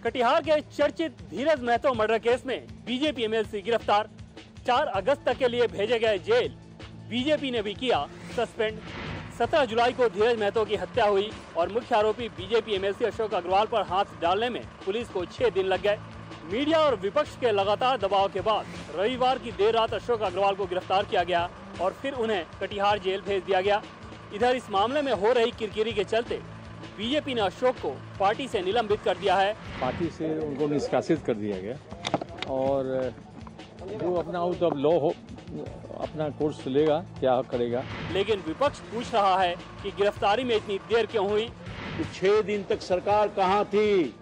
कटिहार के चर्चित धीरज Mahato murder case में बीजेपी एमएलसी गिरफ्तार, 4 अगस्त तक के लिए भेजे गए जेल। बीजेपी ने भी किया सस्पेंड। 17 जुलाई को धीरज महतो की हत्या हुई और मुख्य आरोपी बीजेपी एमएलसी अशोक अग्रवाल पर हाथ डालने में पुलिस को 6 दिन लग गए। मीडिया और विपक्ष के लगातार दबाव के बाद रविवार की देर रात अशोक अग्रवाल को गिरफ्तार किया गया और फिर उन्हें कटिहार जेल भेज दिया गया। इधर इस मामले में हो रही किरकिरी के चलते बीजेपी ने अशोक को पार्टी से निलंबित कर दिया है। पार्टी से उनको निष्कासित कर दिया गया और जो अपना आउट ऑफ लॉ हो अपना कोर्स लेगा, क्या करेगा। लेकिन विपक्ष पूछ रहा है कि गिरफ्तारी में इतनी देर क्यों हुई। 6 दिन तक सरकार कहाँ थी?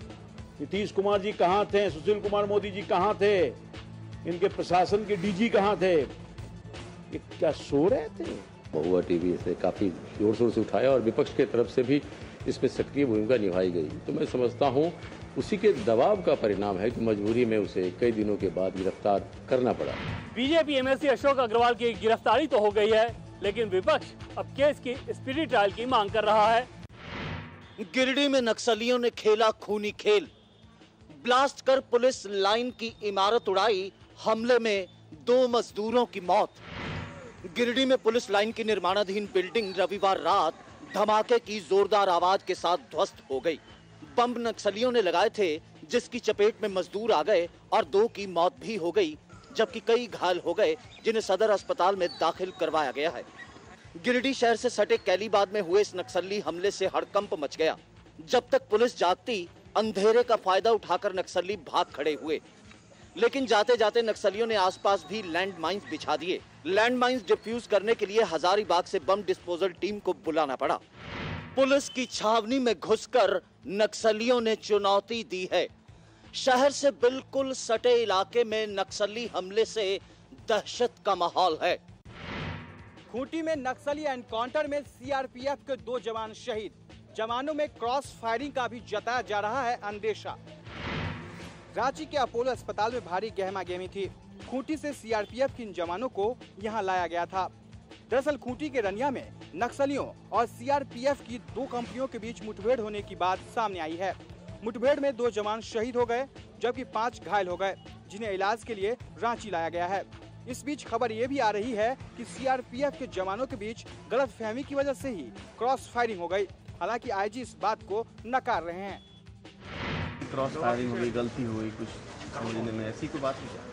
नीतीश कुमार जी कहाँ थे? सुशील कुमार मोदी जी कहाँ थे? इनके प्रशासन के डीजी कहाँ थे? ये क्या सो रहे थे? महुआ टीवी से काफी जोर शोर से उठाया और विपक्ष के तरफ से भी इसमें सक्रिय भूमिका निभाई गई। तो मैं समझता हूं उसी के दबाव का परिणाम है कि मजबूरी में उसे कई दिनों के बाद गिरफ्तार करना पड़ा। बीजेपी एमएलसी अशोक अग्रवाल की गिरफ्तारी तो हो गई है, लेकिन विपक्ष अब केस की स्पीडी ट्रायल की मांग कर रहा है। गिरिडीह में नक्सलियों ने खेला खूनी खेल, ब्लास्ट कर पुलिस लाइन की इमारत उड़ाई। हमले में 2 मजदूरों की मौत। गिरिडीह में पुलिस लाइन की निर्माणाधीन बिल्डिंग रविवार रात धमाके की जोरदार आवाज के साथ ध्वस्त हो गई। बम नक्सलियों ने लगाए थे, जिसकी चपेट में मजदूर आ गए और 2 की मौत भी हो गई, जबकि कई घायल हो गए, जिन्हें सदर अस्पताल में दाखिल करवाया गया है। गिरिडीह शहर से सटे कैलीबाद में हुए इस नक्सली हमले से हड़कंप मच गया। जब तक पुलिस जागती, अंधेरे का फायदा उठाकर नक्सली भाग खड़े हुए, लेकिन जाते जाते नक्सलियों ने आसपास भी लैंड माइंस बिछा दिए। लैंड माइंस डिफ्यूज करने के लिए हजारीबाग से बम डिस्पोजल टीम को बुलाना पड़ा। पुलिस की छावनी में घुसकर नक्सलियों ने चुनौती दी है। शहर से बिल्कुल सटे इलाके में नक्सली हमले से दहशत का माहौल है। खूंटी में नक्सली एनकाउंटर में सीआरपीएफ के 2 जवान शहीद। जवानों में क्रॉस फायरिंग का भी जताया जा रहा है अंदेशा। रांची के अपोलो अस्पताल में भारी गहमागहमी थी। खूंटी से सीआरपीएफ के इन जवानों को यहां लाया गया था। दरअसल खूंटी के रनिया में नक्सलियों और सीआरपीएफ की 2 कंपनियों के बीच मुठभेड़ होने की बात सामने आई है। मुठभेड़ में 2 जवान शहीद हो गए, जबकि 5 घायल हो गए, जिन्हें इलाज के लिए रांची लाया गया है। इस बीच खबर ये भी आ रही है कि सीआरपीएफ के जवानों के बीच गलतफहमी की वजह से ही क्रॉस फायरिंग हो गई। हालांकि आईजी इस बात को नकार रहे हैं। क्रॉस फायरिंग हो गई, गलती हुई, कुछ समझने में ऐसी कोई बात नहीं।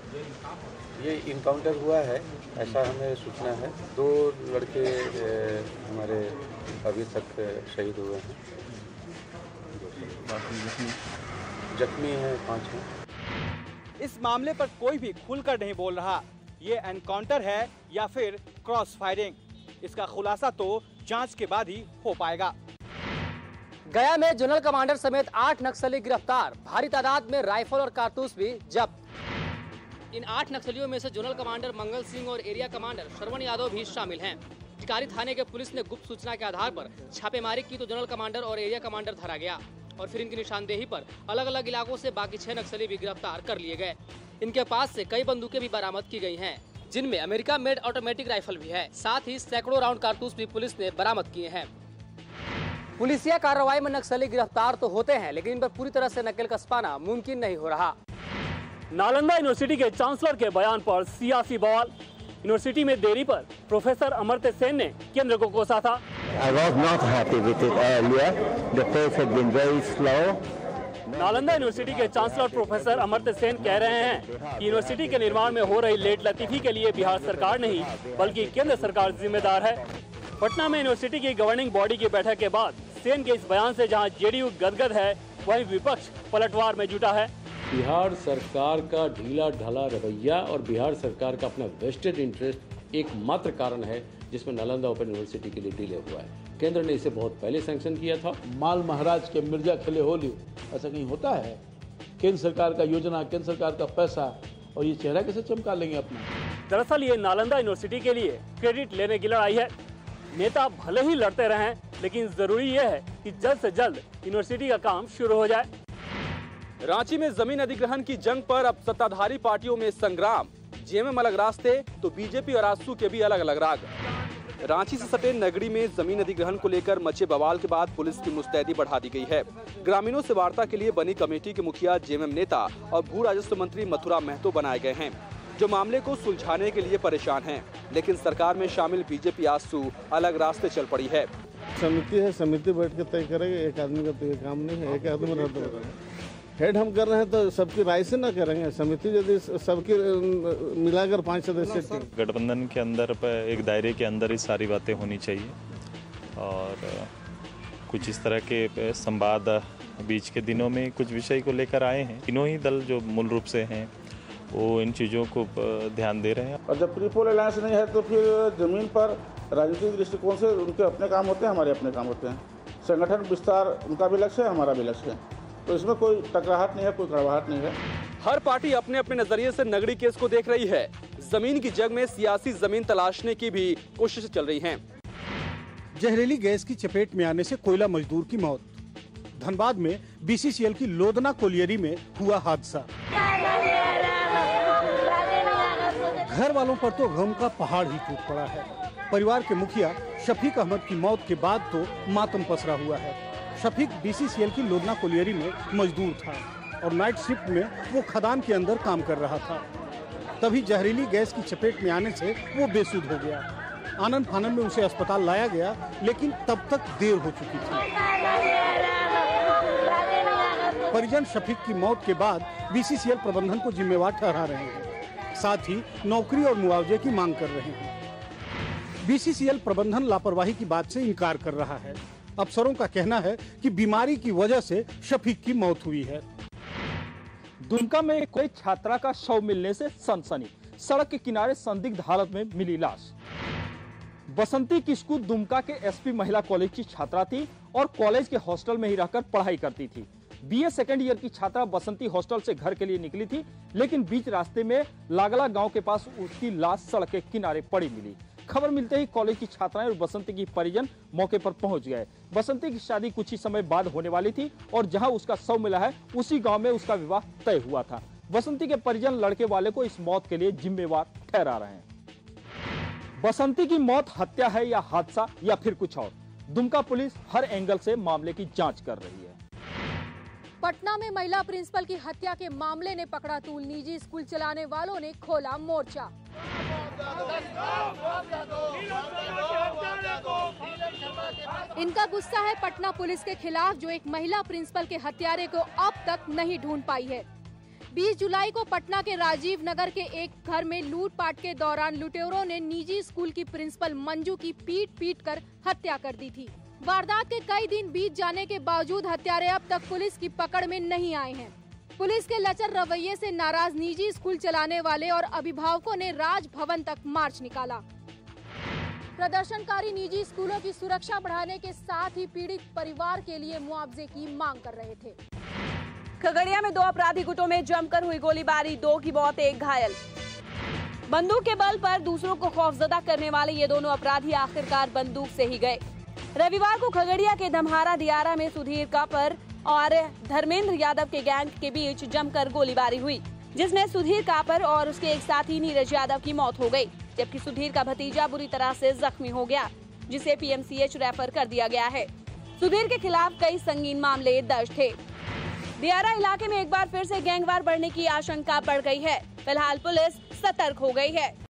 ये इनकाउंटर हुआ है, ऐसा हमें सूचना है। 2 लड़के हमारे अभी तक शहीद हुए हैं, जख्मी हैं 5 हैं। इस मामले पर कोई भी खुलकर नहीं बोल रहा। ये एनकाउंटर है या फिर क्रॉस फायरिंग, इसका खुलासा तो जांच के बाद ही हो पाएगा। गया में जनरल कमांडर समेत 8 नक्सली गिरफ्तार, भारी तादाद में राइफल और कारतूस भी जब्त। इन 8 नक्सलियों में से जनरल कमांडर मंगल सिंह और एरिया कमांडर श्रवण यादव भी शामिल हैं। टिकारी थाने के पुलिस ने गुप्त सूचना के आधार पर छापेमारी की तो जनरल कमांडर और एरिया कमांडर धरा गया और फिर इनकी निशानदेही पर अलग अलग इलाकों से बाकी 6 नक्सली भी गिरफ्तार कर लिए गए। इनके पास से कई बंदूकें भी बरामद की गई हैं, जिनमें अमेरिका मेड ऑटोमेटिक राइफल भी है। साथ ही सैकड़ों राउंड कारतूस भी पुलिस ने बरामद किए हैं। पुलिसिया कार्रवाई में नक्सली गिरफ्तार तो होते हैं, लेकिन इन पर पूरी तरह से नकेल कस पाना मुमकिन नहीं हो रहा। नालंदा यूनिवर्सिटी के चांसलर के बयान पर सियासी बवाल। यूनिवर्सिटी में देरी पर प्रोफेसर अमर्त्य सेन ने केंद्र को कोसा था। I was not happy with it earlier. The pace had been very slow. Nalanda university के चांसलर प्रोफेसर अमर्त्य सेन कह रहे हैं कि यूनिवर्सिटी के निर्माण में हो रही लेट लतीफी के लिए बिहार सरकार नहीं बल्कि केंद्र सरकार जिम्मेदार है। पटना में यूनिवर्सिटी की गवर्निंग बॉडी की बैठक के बाद सेन के इस बयान से जहां जेडीयू गदगद है, वहीं विपक्ष पलटवार में जुटा है। बिहार सरकार का ढीला ढाला रवैया और बिहार सरकार का अपना वेस्टेड इंटरेस्ट एकमात्र कारण है जिसमें नालंदा ओपन यूनिवर्सिटी के लिए डिले हुआ है। केंद्र ने इसे बहुत पहले सैंक्शन किया था। माल महाराज के मिर्जा खेले होली, ऐसा कहीं होता है? केंद्र सरकार का योजना, केंद्र सरकार का पैसा, और ये चेहरा कैसे चमका लेंगे अपना? दरअसल ये नालंदा यूनिवर्सिटी के लिए क्रेडिट लेने की लड़ाई है। नेता भले ही लड़ते रहें, लेकिन जरूरी यह है कि जल्द से जल्द यूनिवर्सिटी का काम शुरू हो जाए। रांची में जमीन अधिग्रहण की जंग पर अब सत्ताधारी पार्टियों में संग्राम। जेएमएम अलग रास्ते तो बीजेपी और आजसू के भी अलग अलग राग। रांची से सटे नगरी में जमीन अधिग्रहण को लेकर मचे बवाल के बाद पुलिस की मुस्तैदी बढ़ा दी गई है। ग्रामीणों से वार्ता के लिए बनी कमेटी के मुखिया जेएमएम नेता और भू राजस्व मंत्री मथुरा महतो बनाए गए हैं, जो मामले को सुलझाने के लिए परेशान हैं। लेकिन सरकार में शामिल बीजेपी आजसू अलग रास्ते चल पड़ी है। समिति है, समिति बैठ के तय करेगी। एक आदमी का तो ये काम नहीं है, एक आदमी हेड हम कर रहे हैं तो सबकी राय से ना करेंगे। समिति यदि सबकी मिलाकर 5 सदस्य गठबंधन के अंदर एक दायरे के अंदर ही सारी बातें होनी चाहिए और कुछ इस तरह के संवाद बीच के दिनों में कुछ विषय को लेकर आए हैं। तीनों ही दल जो मूल रूप से हैं वो इन चीज़ों को ध्यान दे रहे हैं। और जब प्री पोल अलायंस नहीं है तो फिर जमीन पर राजनीतिक दृष्टिकोण से उनके अपने काम होते हैं, हमारे अपने काम होते हैं। संगठन विस्तार उनका भी लक्ष्य है, हमारा भी लक्ष्य है, तो इसमें कोई टकराहट नहीं है, कोई कड़वाहट नहीं है। हर पार्टी अपने अपने नजरिए से नगरी केस को देख रही है। जमीन की जंग में सियासी जमीन तलाशने की भी कोशिश चल रही है। जहरीली गैस की चपेट में आने से कोयला मजदूर की मौत। धनबाद में बीसीसीएल की लोधना कोलियरी में हुआ हादसा। घर वालों पर तो गम का पहाड़ ही टूट पड़ा है। परिवार के मुखिया शफीक अहमद की मौत के बाद तो मातम पसरा हुआ है। शफीक बीसीसीएल की लोधना कोलियरी में मजदूर था और नाइट शिफ्ट में वो खदान के अंदर काम कर रहा था। तभी जहरीली गैस की चपेट में आने से वो बेसुध हो गया। आनन फानन में उसे अस्पताल लाया गया, लेकिन तब तक देर हो चुकी थी। परिजन शफीक की मौत के बाद बीसीसीएल प्रबंधन को जिम्मेवार ठहरा रहे हैं, साथ ही नौकरी और मुआवजे की मांग कर रहे हैं। बीसीसीएल प्रबंधन लापरवाही की बात से इनकार कर रहा है। अफसरों का कहना है कि बीमारी की वजह से शफीक की मौत हुई है। दुमका में कोई छात्रा का शव मिलने से सनसनी। सड़क के किनारे संदिग्ध हालत में मिली लाश। बसंती किस्कू दुमका के एसपी महिला कॉलेज की छात्रा थी और कॉलेज के हॉस्टल में ही रहकर पढ़ाई करती थी। बीए सेकेंड ईयर की छात्रा बसंती हॉस्टल से घर के लिए निकली थी, लेकिन बीच रास्ते में लागला गांव के पास उसकी लाश सड़क के किनारे पड़ी मिली। खबर मिलते ही कॉलेज की छात्राएं और बसंती की परिजन मौके पर पहुंच गए। बसंती की शादी कुछ ही समय बाद होने वाली थी और जहां उसका शव मिला है उसी गांव में उसका विवाह तय हुआ था। बसंती के परिजन लड़के वाले को इस मौत के लिए जिम्मेवार ठहरा रहे हैं। बसंती की मौत हत्या है या हादसा या फिर कुछ और, दुमका पुलिस हर एंगल से मामले की जांच कर रही है। पटना में महिला प्रिंसिपल की हत्या के मामले ने पकड़ा तूल। निजी स्कूल चलाने वालों ने खोला मोर्चा। इनका गुस्सा है पटना पुलिस के खिलाफ, जो एक महिला प्रिंसिपल के हत्यारे को अब तक नहीं ढूंढ पाई है। 20 जुलाई को पटना के राजीव नगर के एक घर में लूटपाट के दौरान लुटेरों ने निजी स्कूल की प्रिंसिपल मंजू की पीट कर हत्या कर दी थी। वारदात के कई दिन बीत जाने के बावजूद हत्यारे अब तक पुलिस की पकड़ में नहीं आए हैं। पुलिस के लचर रवैये से नाराज निजी स्कूल चलाने वाले और अभिभावकों ने राजभवन तक मार्च निकाला। प्रदर्शनकारी निजी स्कूलों की सुरक्षा बढ़ाने के साथ ही पीड़ित परिवार के लिए मुआवजे की मांग कर रहे थे। खगड़िया में 2 अपराधी गुटों में जमकर हुई गोलीबारी, 2 की मौत, 1 घायल। बंदूक के बल पर दूसरों को खौफजदा करने वाले ये दोनों अपराधी आखिरकार बंदूक से ही गए। रविवार को खगड़िया के धमहारा दियारा में सुधीर कापर और धर्मेंद्र यादव के गैंग के बीच जमकर गोलीबारी हुई, जिसमें सुधीर कापर और उसके एक साथी नीरज यादव की मौत हो गई, जबकि सुधीर का भतीजा बुरी तरह से जख्मी हो गया, जिसे पीएमसीएच रेफर कर दिया गया है। सुधीर के खिलाफ कई संगीन मामले दर्ज थे। दियारा इलाके में एक बार फिर से गैंगवार बढ़ने की आशंका बढ़ गई है। फिलहाल पुलिस सतर्क हो गई है।